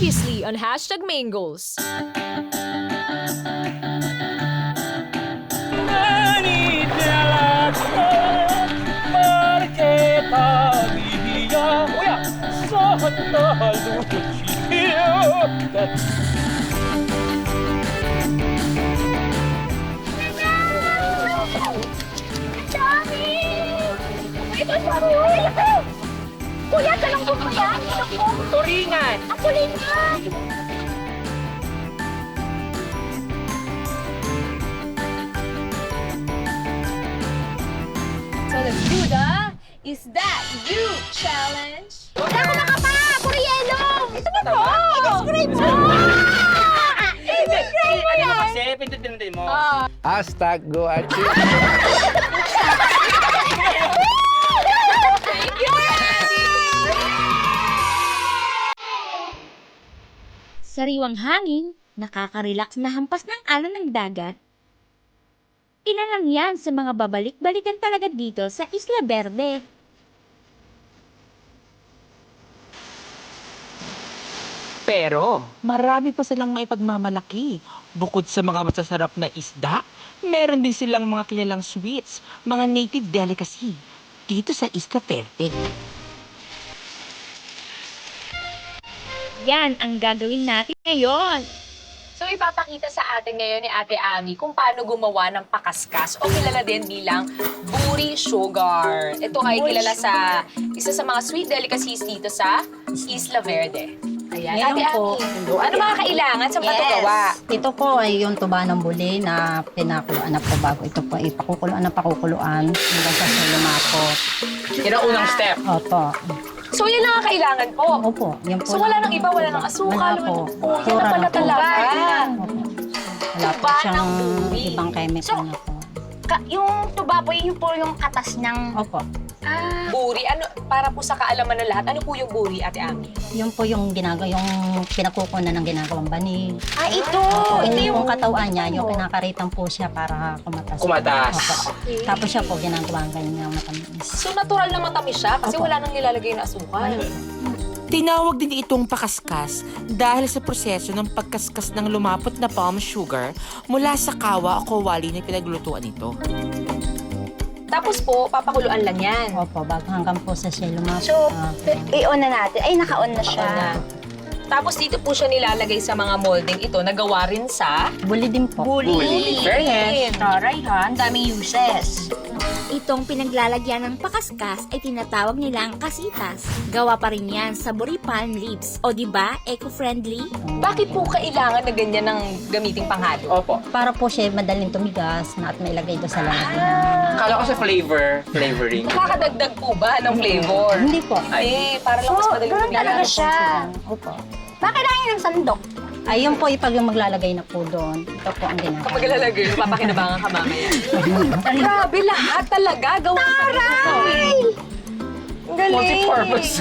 Previously on #Mangles. Kuya, talong po yan. Talong po. Turingan! Ang kulingan. So let's do the Is That You Challenge. Wala ko makapa. Kuryelo. Ito ba po? I-describe mo. I-describe mo Ano yan. kasi? Pindutin mo. Hashtag go achieve. Thank you. Sariwang hangin, nakaka-relax na hampas ng alon ng dagat. Ilan lang yan sa mga babalik-balikan talaga dito sa Isla Verde. Pero, marami pa silang maipagmamalaki. Bukod sa mga masasarap na isda, meron din silang mga kilalang sweets, mga native delicacy, dito sa Isla Verde. Yan ang gagawin natin ngayon. So ipapakita sa atin ngayon ni Ate Ami kung paano gumawa ng pakaskas o kilala din bilang buri sugar. Ito ay kilala sa isa sa mga sweet delicacies dito sa Isla Verde. Ayan. Ngayon Ate po, Ami, ano mga kailangan sa patugawa? Ito po ay yung tuba ng buli na pinakuluan na po bago. Ito po ay pakukuluan hanggang sa lumapot. Yan ang unang step. Opo. So yan lang ang kailangan po. Opo. Yan po So wala nang iba, wala nang asukal, Wala po. Oh, yan Pura na pala na po. talaga. Opo. Wala po Tuba siyang ng buli. ibang chemical na po. Yung tuba po, yun po yung katas ng... Opo. Buri, ano, para po sa kaalaman ng lahat, ano po yung buri, Ate Ami? Yun po yung yung pinakukunan ng ginagawang banig. Ah, ito. Opo, Ito yung... yung katawan niya, yung kinakaritan po siya para kumatas. Kumatas. Opo. Tapos siya po ginagawang ganyan matamis. So natural na matamis siya kasi Opo. wala nang nilalagay na asukal. Tinawag din itong pakaskas dahil sa proseso ng pagkaskas ng lumapot na palm sugar mula sa kawa o kawali na pinaglutuan nito. Tapos po, papakuluan lang yan. Opo, bago hanggang po sa siya lumapot. So, Ah, i-on na natin. Ay, naka-on na siya. Na. Tapos dito po siya nilalagay sa mga molding ito. Nagawa rin sa buli din po. Buli. Fairness. Taray ha, ang daming uses. Itong pinaglalagyan ng pakaskas ay tinatawag nilang kasitas. Gawa pa rin yan sa buri palm leaves. O diba, eco-friendly? bakit po kailangan na ganyan ng gamiting panghalo? Opo. Para po siya madaling tumigas na at mailagay doon sa lalagyan. Kala ko sa flavoring. Nakakadagdag po ba ng flavor? Hindi po. Ay, para lang mas madaling ganun tumigas. talaga siya. Opo. Bakit kailangan ng sandok? Ayun po, ipag yung maglalagay na po doon. Ito po ang ginagawa. Kapag lalagay, papakinabangan ka mamaya. Grabe, lahat talaga. Gawa sa Taray! Ang galing. Multi-purpose.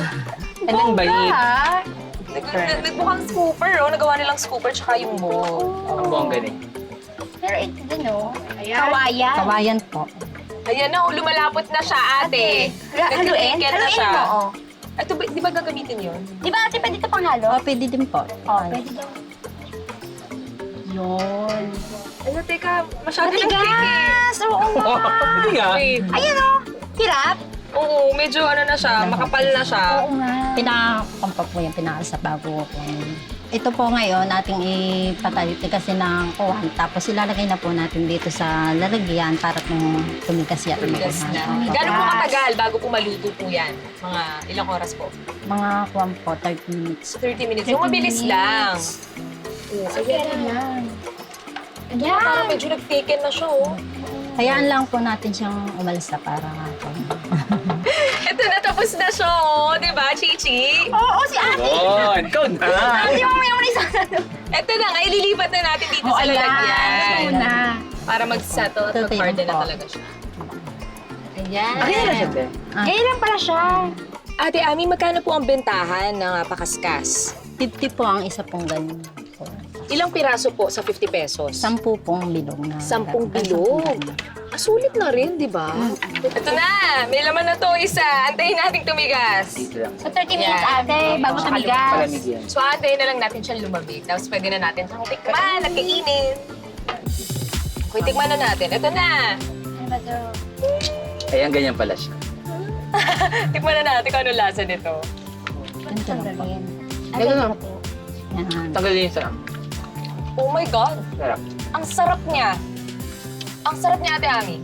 And then balik. Nagmukhang scooper, oh. Nagawa nilang scooper tsaka yung bowl. Ang bongga din. Pero ito din, oh. Kawayan. Kawayan po. Ayan na, oh, lumalapot na siya, ate. Haluin? Nagtitiket na Haluin siya. mo, oh. Ito, di ba gagamitin yun? Di ba ate, pwede ito panghalo? O, pwede din po. Oh, pwede daw. Yun. Ano, teka, masyado ng cake eh. Matigas! Oo nga. Hindi nga. Wait. Ayun, oh. Hirap. Oo, medyo ano na siya, makapal na siya. Oo nga. Pinakampa po yung pinaalsa bago po. Ito po ngayon, ating ipataliti kasi ng kuwan. Tapos ilalagay na po natin dito sa lalagyan para kung tumigas yan. Tumigas na. Opo. Gano'n po katagal bago po maluto po yan? Mga ilang oras po? Mga kuwan po, 30 minutes. 30 minutes. So, mabilis lang. Oo, so, Ayan lang. yeah. Parang medyo nag-taken na siya, oh. Hayaan lang po natin siyang umalis na para Ito na, tapos na siya, oh. Diba, Chichi? Oo, si ate. Yun, ikaw na. Hindi mo may isa. Ito na nga, ililipat na natin dito sa lalagyan. Una. Para mag-settle at Ito, mag-harden na po. talaga siya. Ayan. Ano na siya, te? Ganyan lang pala siya. Ate Ami, magkano po ang bentahan ng pakaskas? 50 po ang isa pong ganyan. Ilang piraso po sa 50 pesos? 10 pong bilog na. 10 bilog. Sulit na rin, di ba? Ito na! May laman na to, isa. Antayin nating tumigas. So 30 minutes Yan. ate, bago tumigas. So, antayin na lang natin siya lumabig. Tapos pwede na natin siyang tikman at kainin. Okay, tikman na natin. Ito na! Ano ba to? Ayan, ganyan pala siya. Tikman na natin kung ano lasa nito. Ganito lang po. Ganyan lang. Yan. Tanggalin yung sarap. Oh my God! Sarap. Ang sarap niya. Ang sarap niya, Ate Ami.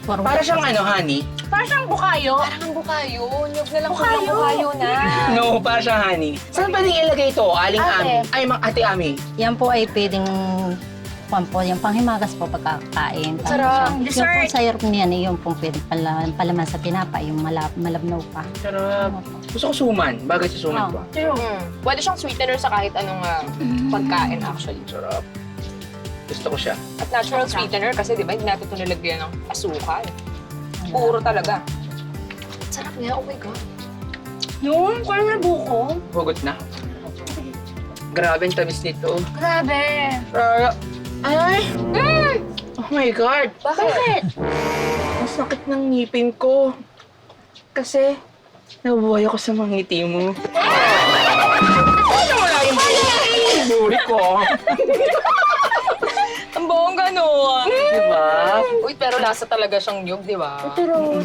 Para siyang ano, honey? Parang siyang bukayo. Parang ang bukayo. Nyog na lang sobrang bukayo na. No, para siyang honey. Saan pwedeng ilagay ito? Aling Ate. Ami? Ay, Ate Ami. Yan po ay pwedeng yung panghimagas po pagkakain. Tapos Sarap. Yung Dessert. po sayurp niyan, yung pong pwedeng palaman sa tinapa, yung malabnaw pa. Sarap. Gusto ko suman. Bagay sa suman Oh. ko. Pwede siyang sweetener sa kahit anong pagkain actually. Sarap. Gusto ko siya. At natural sweetener kasi di ba hindi natin ito nilagyan ng asukal. Puro talaga. Sarap niya, oh my God. Yung, parang nabuko. Hugot na. Grabe ang tamis nito. Grabe. Ay! Oh my God! Bakit? Ang sakit ng ngipin ko. Kasi, nabuhay ako sa mga ngiti mo. Ano wala yung buri ko? Ang bongga nun. Diba? Uy, pero lasa talaga siyang nyug, di ba? True.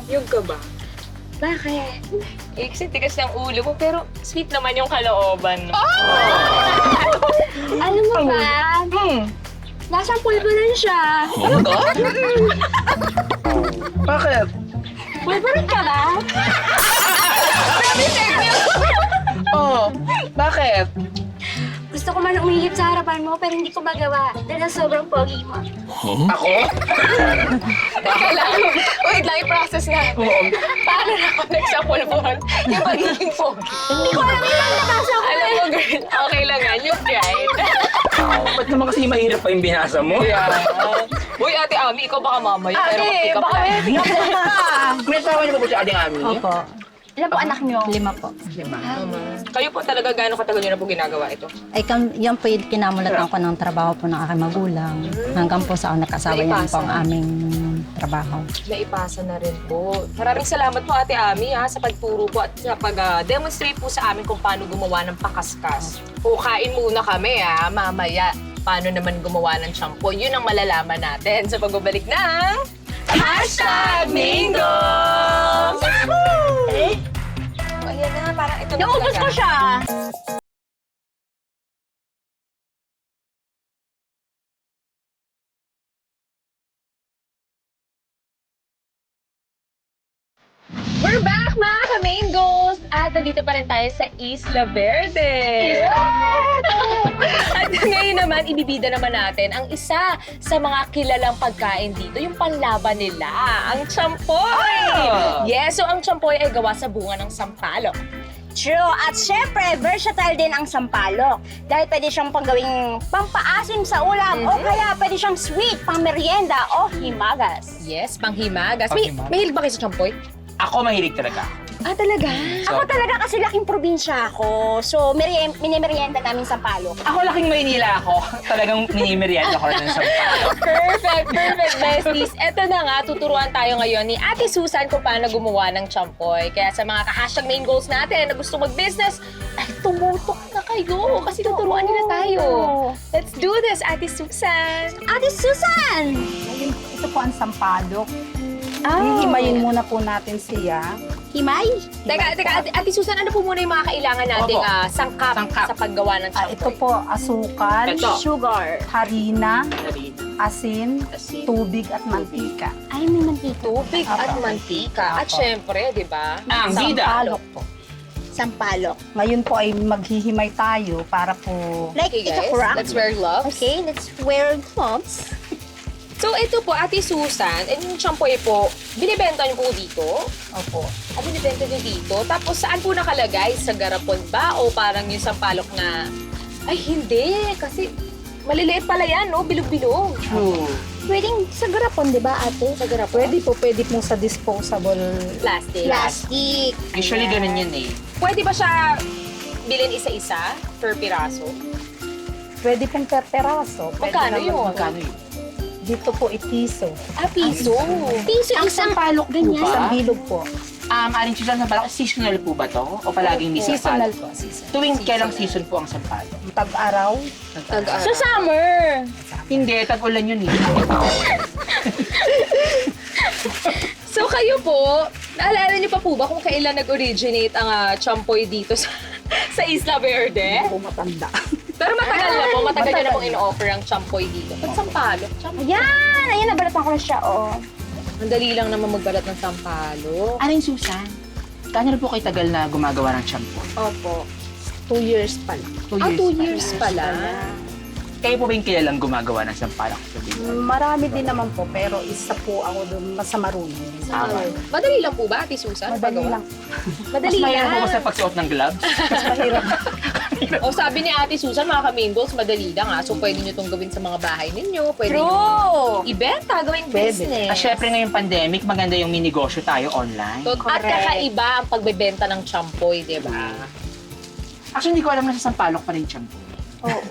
Nyug ka ba? Bakit? Eh, kasi tigas ng ulo mo, pero sweet naman yung kalooban. Alam mo ba? Nasang pulburan siya. Ano? Bakit? Pulburan ka ba? Oh, bakit? Gusto ko man umihip sa harapan mo, pero hindi ko magawa. Dahil sobrang pogi mo. Ako? Teka lang. Wait lang, i-process na. Paano na connect sa pulburan yung pagiging pogi? Hindi ko alam yung nabasa ko. Alam mo, girl, okay lang yan. You're right. Ba't naman kasi mahirap pa yung binasa mo? Uy, Ate Ami, ikaw baka mamaya. Pero mag-pick up na. May asawa niyo ba po si Ading Ami? Opo. Ilan po anak niyo? 5 po. Kayo po talaga gaano katagal nyo na po ginagawa ito? Ay, yan po yung kinamulatan ko ng trabaho po ng aking magulang. Hanggang po sa ako nakasawa yan po ang aming trabaho. Naipasa na rin po. Maraming salamat po Ate Ami ha, sa pagturo po at sa pag-demonstrate po sa amin kung paano gumawa ng pakaskas. O kain muna kami ha, mamaya. Paano naman gumawa ng shampoo? Yun ang malalaman natin sa pagbabalik ng #Mingos! Ayan na, parang ito na Naubos talaga. ko siya. We're back mga ka-Mingos! At nandito pa rin tayo sa Isla Verde. At ngayon naman, ibibida naman natin ang isa sa mga kilalang pagkain dito, yung panlaban nila, ang champoy! Yes, so ang champoy ay gawa sa bunga ng sampalok. True. At syempre, versatile din ang sampalok. Dahil pwede siyang panggawing pampaasim sa ulam o kaya pwede siyang sweet, pang merienda o himagas. Yes, panghimagas. Panghimagas. Mahilig ba kayo sa champoy? Ako mahilig talaga. Ah, talaga? Ako talaga kasi laking probinsya ako. So, minimerienda namin sampalok. Ako laking Maynila ako. Talagang minimerienda ko rin sa Perfect, perfect, besties. Eto na nga, tuturuan tayo ngayon ni Ate Susan kung paano gumawa ng champoy. Kaya sa mga ka-main goals natin na gusto mag-business, ay tumutok na kayo kasi tuturuan nila tayo. Let's do this, Ate Susan! Ate Susan! Ito po ang sampalok. Ah. Hihimayin muna po natin siya. Himay? Teka, Ate Susan, ano po muna yung mga kailangan nating Opo. sangkap, Sangkap. sa paggawa ng champoy? Ito po, asukal, Ito. Sugar. harina, asin, Asin. tubig at mantika. Ay, may mantika. Tubig at mantika. At syempre, di ba? Ang bida. Sampalok po. Sampalok. Ngayon po ay maghihimay tayo para po... Like, Okay, it's a guys, crack. let's wear gloves. Okay, let's wear gloves. So, ito po, Ate Susan, and yung champoy po, binibenta niyo po dito? Opo. Binibenta niyo dito? Tapos, saan po nakalagay? Sa garapon ba? O parang yung sampalok na... Ay, hindi. Kasi maliliit pala yan, no? Bilog-bilog. True. Pwedeng sa garapon, di ba, ate? Sa garapon. Pwede po sa disposable. Plastic. Plastic. Usually ganun yun eh. Pwede ba siya bilhin isa-isa per piraso? Pwede pong per peraso. Pwede Magkano naman yun? po. Magkano yun? Dito po, piso. Piso. Piso Ang isang sampalok po ganyan. ba? Isang bilog po. Aling Susan, sampalok, seasonal po ba to? O palaging may Seasonal sampalok? po. Seasonal. Tuwing kailang season po ang sampalok? Tag-araw. Sa summer. Hindi, tag-ulan yun eh. So kayo po, naalala niyo pa po ba kung kailan nag-originate ang champoy dito sa Isla Verde? Ako matanda. Pero matagal na po, matagal niyo na pong Matagal. in-offer ang champoy dito. Ba't sampalok? Ayan! Ayan, nabalatan ko na siya, oh. Ang dali lang naman magbalat ng sampalok. Aling Susan, kano po kayo tagal na gumagawa ng shampoo? Opo. 2 years pa lang. 2 years pala. Kayo po ba yung kilalang gumagawa ng sampalok sa Bicol? Marami din naman po, pero isa po ako doon mas marunong. Madali lang po ba, Ate Susan? Madali paggawa? lang. Mas Madali mahirap po lang. ba sa pagsuot ng gloves? Mas mahirap. O sabi ni Ate Susan, mga ka-mingles, madali lang So pwede nyo itong gawin sa mga bahay ninyo. Pwede nyo True! ibenta, gawing Pwede. business. Syempre ngayong pandemic, maganda yung minegosyo tayo online. At kakaiba ang pagbebenta ng champoy, di ba? Actually, hindi ko alam na sa sampalok pa rin shampoo.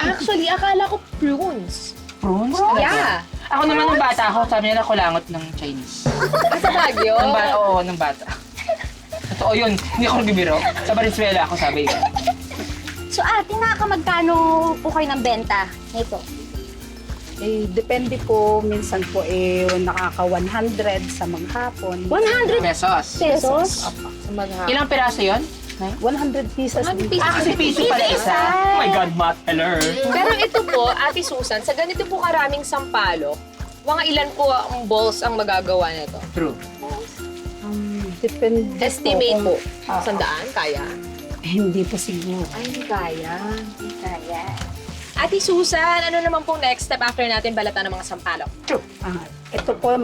Actually, akala ko prunes. Prunes? Talaga? Yeah. Ako naman nung bata ako, sabi nila kulangot ng Chinese. Sa Baguio. Nung bata, oo, nung bata. Totoo yun, hindi ako nagbibiro. Sa Valenzuela ako sabi yun. So ate, nakakamagkano po kayo ng benta nito? Depende po, minsan po nakaka 100 sa maghapon. 100 Pesos. pesos? Sa mga... Ilang piraso yun? 100 pieces. 100 din. pieces. Kasi piso pala isa. Oh my God, math, hello. Pero ito po, Ate Susan, sa ganito po karaming sampalok, mga ilan po ang balls ang magagawa nito? True. Depende Estimate po. Ah. 100? Kaya? Hindi po siguro. Ay, hindi kaya. Kaya. Ate Susan, ano naman pong next step after natin balatan ng mga sampalok? Ito po,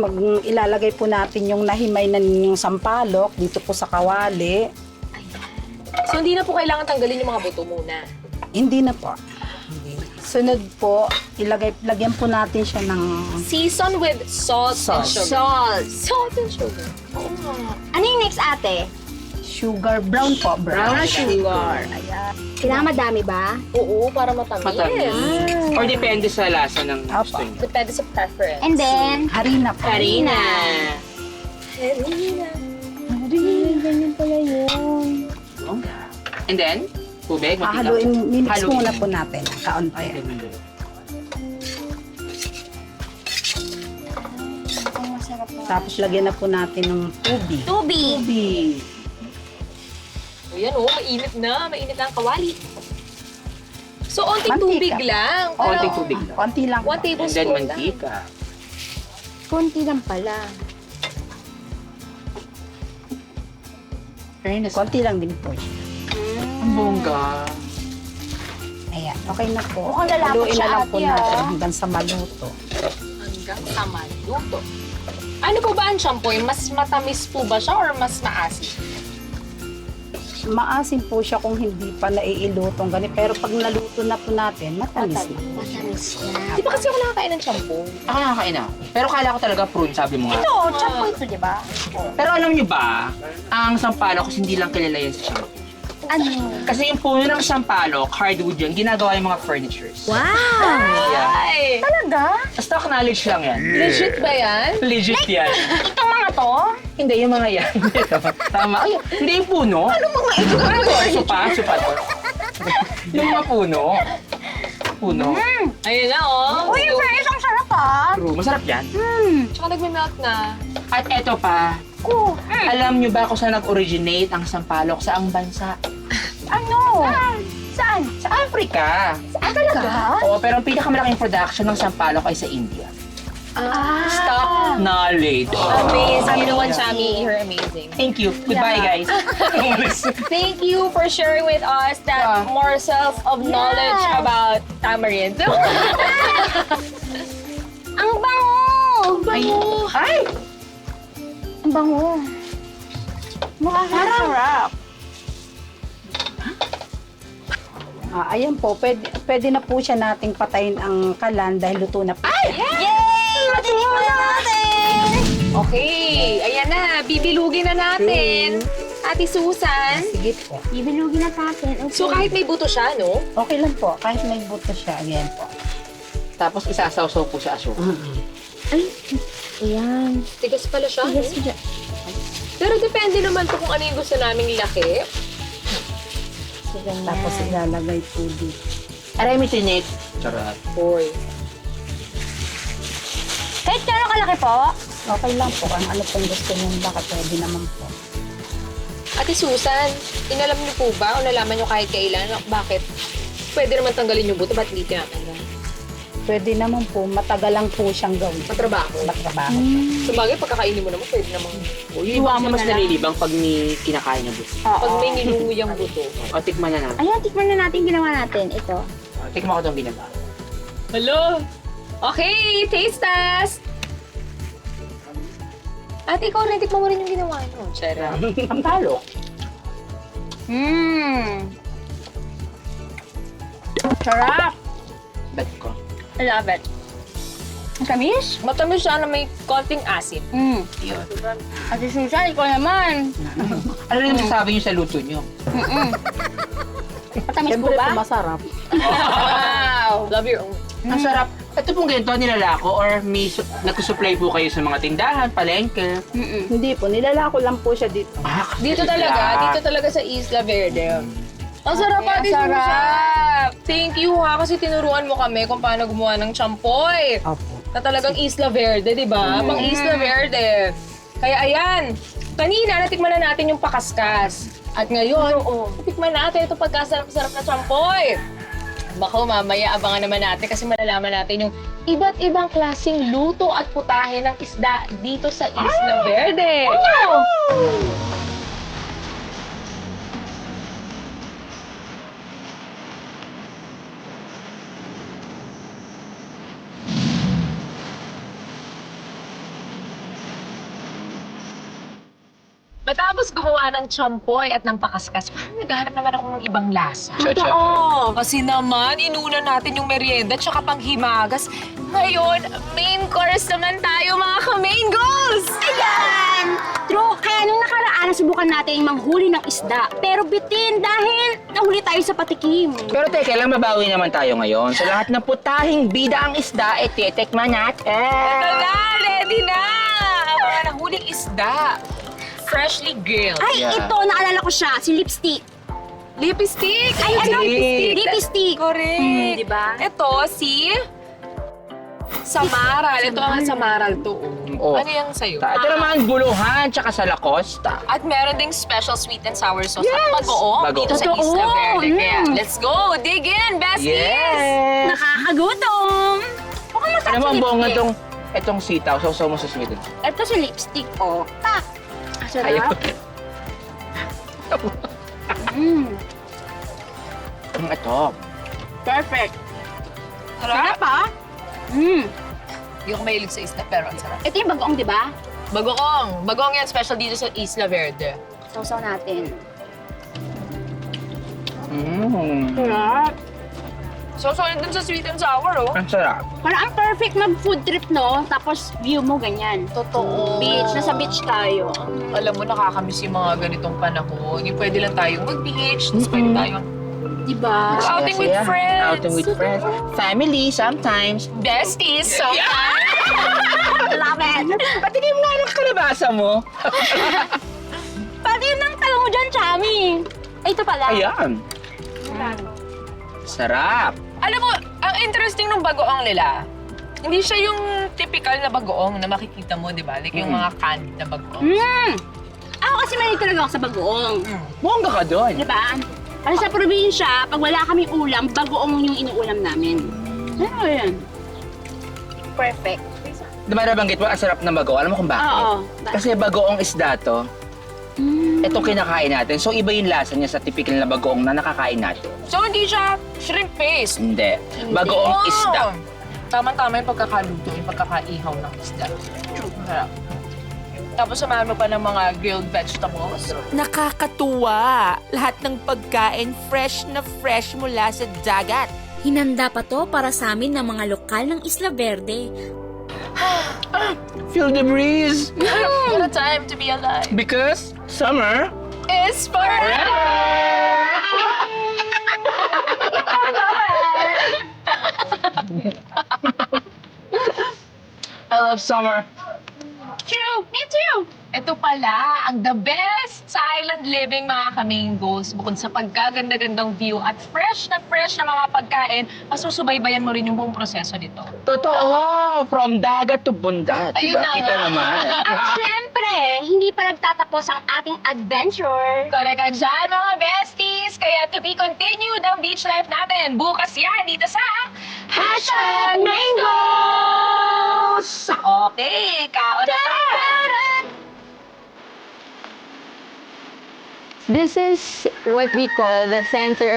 ilalagay po natin yung nahimay na yung sampalok dito po sa kawali. So, hindi na po kailangan tanggalin yung mga buto muna. Hindi na po. Sunod po, lagyan po natin siya ng Season with salt, and Salt. sugar. Salt. Salt and sugar. Oo nga. Ano yung next ate? sugar, brown po. Brown sugar. Ayan. Kailangan madami ba? Oo, para matamis. Matamis. Or depende sa lasa ng Apa. gusto niyo. Depende sa preference. And then, Harina po. Harina. ganyan pala yun. And then, tubig, mantika. Haluin, minix Haluin. muna po natin. Kaunti. Tapos lagyan na po natin ng tubig. Tubig. Tubig. O yan mainit na. Mainit na ang kawali. So, onting Mantika. tubig lang. Konting tubig lang. Konti lang po. 1 And then, tablespoon lang. mantika. Konti lang pala. Fairness. Konti lang din po siya. Ang bongga. Ayan, okay na po. Mukhang lalapot Haluin siya, na lang po ate, natin ah. hanggang sa maluto. Hanggang sa maluto. Ano po ba ang champoy? Mas matamis po ba siya or mas maasim? Maasim po siya kung hindi pa naiilutong ganito. Pero pag naluto na po natin, matamis na. Matamis na. Di ba kasi ako nakakain ng champoy? Ako nakakain ako. Pero kala ko talaga prune, sabi mo nga. Ito, champoy ito, di ba? Pero alam niyo ba, ang sampalok kasi hindi lang kilala yan sa shampoo. Ano? Kasi yung puno ng sampalok, hardwood yan, ginagawa yung mga furnitures. Wow! Yeah. Ay! Talaga? Stock knowledge lang yan. Legit ba yan? Legit yan. Itong mga to? Hindi, yung mga yan. Tama. Ay, hindi yung puno. Ano mga ito? Ano to? Supa to. Yung mga puno. Puno. Ayun na, oh. Uy, yung fries, ang sarap ah! True. Masarap yan. Tsaka nagme-melt na. At eto pa, Oh, alam niyo ba kung saan nag-originate ang sampalok? Saang bansa? ano? Saan? Sa Africa. Talaga? Oo, pero ang pinakamalaking production ng sampalok ay sa India. Stock knowledge. Amazing. You know what, Shami? You're amazing. Thank you. Goodbye, guys. Thank you for sharing with us that morsels of knowledge Yes. about tamarind. Ang bango! Ay! Ay! Ang bango. Mukha sarap. Ayan po, pwede na po siya nating patayin ang kalan dahil luto na po. Yay! Matinig na natin! Okay, ayan na. Bibilugin na natin. Ate Susan. Sige po. Bibilugin na natin. Okay. So kahit may buto siya, no? Okay lang po. Kahit may buto siya. Ayan po. Tapos isasaw-saw po sa asukal. Ay, ayan. Tigas pala siya. Tigas no? siya. Pero depende naman po kung ano yung gusto naming laki. Sige na. Tapos ilalagay po dito. Aray, may tinik. Charot. Boy. Kahit gano'ng kalaki po? Okay lang po. Kung ano pong gusto niyo, baka pwede naman po. Ate Susan, inalam niyo po ba o nalaman niyo kahit kailan? Bakit? Pwede naman tanggalin yung buto, ba't hindi tinatanggal? Pwede naman po. Matagal lang po siyang gawin. Matrabaho. Matrabaho. So bagay, pagkakainin mo naman, pwede namang... Yung iba mas nalilibang pag may kinakain na buto. Pag may nilungoy ang buto. O, tikman na natin. Ayan, tikman na natin ginawa natin. Ito. O, tikman ko itong ginagawa. Hello! Okay, taste test! Ate, ikaw rin, tikman mo rin yung ginawa nyo. Chera. Ang talo. Sarap! Bet ko. I love it. Ang tamis? Matamis siya na may konting acid. Yun. Ate Susan, ikaw naman. Ano rin masasabi niyo sa luto niyo? Matamis po Siyempre po ba? masarap. Wow! Love your own. Ang sarap. Ito pong ganito, nilalako or may nagsusupply po kayo sa mga tindahan, palengke. Hindi po. Nilalako lang po siya dito. Dito talaga sa Isla Verde. Ang sarap, Ate ang sarap. Susan! Thank you ha, kasi tinuruan mo kami kung paano gumawa ng champoy. Opo. Na talagang Isla Verde, di ba? Pang Isla Verde. Kaya ayan, kanina natikman na natin yung pakaskas. At ngayon, tikman natin itong pagkasarap-sarap na champoy. Baka mamaya abangan naman natin kasi malalaman natin yung iba't ibang klaseng luto at putahe ng isda dito sa Isla Verde. Matapos gumawa ng champoy at ng pakaskas, parang naghahanap naman ako ng ibang lasa. Oo. Kasi naman, inuna natin yung merienda tsaka panghimagas. Ngayon, main course naman tayo mga ka-main goals! Ayan! True, kaya nung nakaraan, nasubukan natin manghuli ng isda. Pero bitin dahil nahuli tayo sa patikim. Pero teka lang, mabawi naman tayo ngayon. Sa lahat ng putahing bida ang isda, titikman natin. Ito na! Ready na! Ang mga nahuling isda. Freshly grilled. Ay, Yeah. ito, naalala ko siya, si lipstick. Lipstick! Ay, ano? Lipstick. Lipstick. Correct. Diba? Ito, si... Samaral. Ito ang Samaral to. Oh. Ano yung sa'yo? Ito naman, buluhan, tsaka sa Lacosta. At meron ding special sweet and sour sauce at bagoong Bagoong. dito sa Totoo. Isla Verde. Kaya, Mm. let's go! Dig in, besties! Yes! Nakakagutom. Mukhang masarap Ano si mo ang buong lipstick. itong sitaw? Sausaw mo sa sweet. Ito si lipstick, oh. Tak! Ang Ayaw. sarap. Mm, Ito. perfect. Sarap! Sarap, ah. Mm. Hindi ako mahilig sa isla, pero ang sarap. Ito yung bagoong, di ba? Bagoong! Bagoong yan, special dito sa Isla Verde. Sausaw natin. Sarap! So, solid dun sa sweet and sour, oh. Ang sarap. Parang ang perfect mag-food trip, no? Tapos view mo ganyan. Totoo. Beach, nasa beach tayo. Alam mo, nakakamiss yung mga ganitong panahon. Yung pwede lang tayong mag-beach, tapos pwede tayong Diba? outing with Masaya. friends. Outing with friends. Family, sometimes. Besties, so Love it! Patigim nga ng kalabasa mo. Pati yung nang talong mo dyan, Chami. Ay, ito pala. Ayan. Sarap. Alam mo, ang interesting ng bagoong nila, hindi siya yung typical na bagoong na makikita mo, di ba? Like yung mga canned na bagoong. Ako kasi mahilig talaga ako sa bagoong. Bongga ka doon. Diba? Kasi sa probinsya, pag wala kaming ulam, bagoong yung inuulam namin. Ano yan? Perfect. Diba nabanggit mo, ang sarap ng bagoong. Alam mo kung bakit? Oo. Kasi bagoong isda to. Ito kinakain natin. So iba yung lasa niya sa typical na bagoong na nakakain natin. So, hindi siya shrimp paste. Hindi. Bagoong Oh! isda. Tama-tama yung pagkakaluto, yung pagkakaihaw ng isda. Sarap. Tapos samahan mo pa ng mga grilled vegetables. Nakakatuwa! Lahat ng pagkain fresh na fresh mula sa dagat. Hinanda pa to para sa amin ng mga lokal ng Isla Verde. Feel the breeze. What a time to be alive. Because summer is forever! I love summer. True, me too. Ito pala, ang the best sa island living mga kaming goals. Bukod sa pagkaganda-gandang view at fresh na mga pagkain, masusubaybayan mo rin yung buong proseso nito. Totoo! From dagat to bundad. Ayun na Kita nga. naman. At syempre, hindi pa nagtatapos ang ating adventure. Correct ka dyan, mga besties! Kaya to be continued ang beach life natin. Bukas yan dito sa #Mangoes! Okay, kaon na tayo! This is what we call the center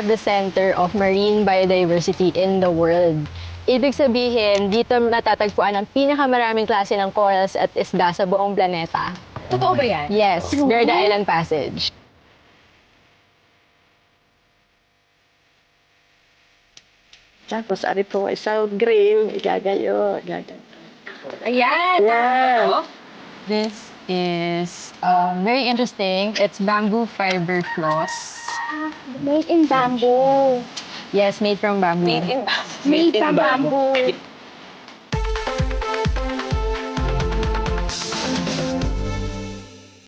of marine biodiversity in the world. Ibig sabihin, dito natatagpuan ang pinakamaraming klase ng corals at isda sa buong planeta. Totoo ba yan? Yes, Verde Island Passage. Tapos, ari po, isang green, igagayo, igagayo. Ayan! Yeah. This is very interesting. It's bamboo fiber floss. Made in bamboo. Yes, made from bamboo. Made in Made from bamboo.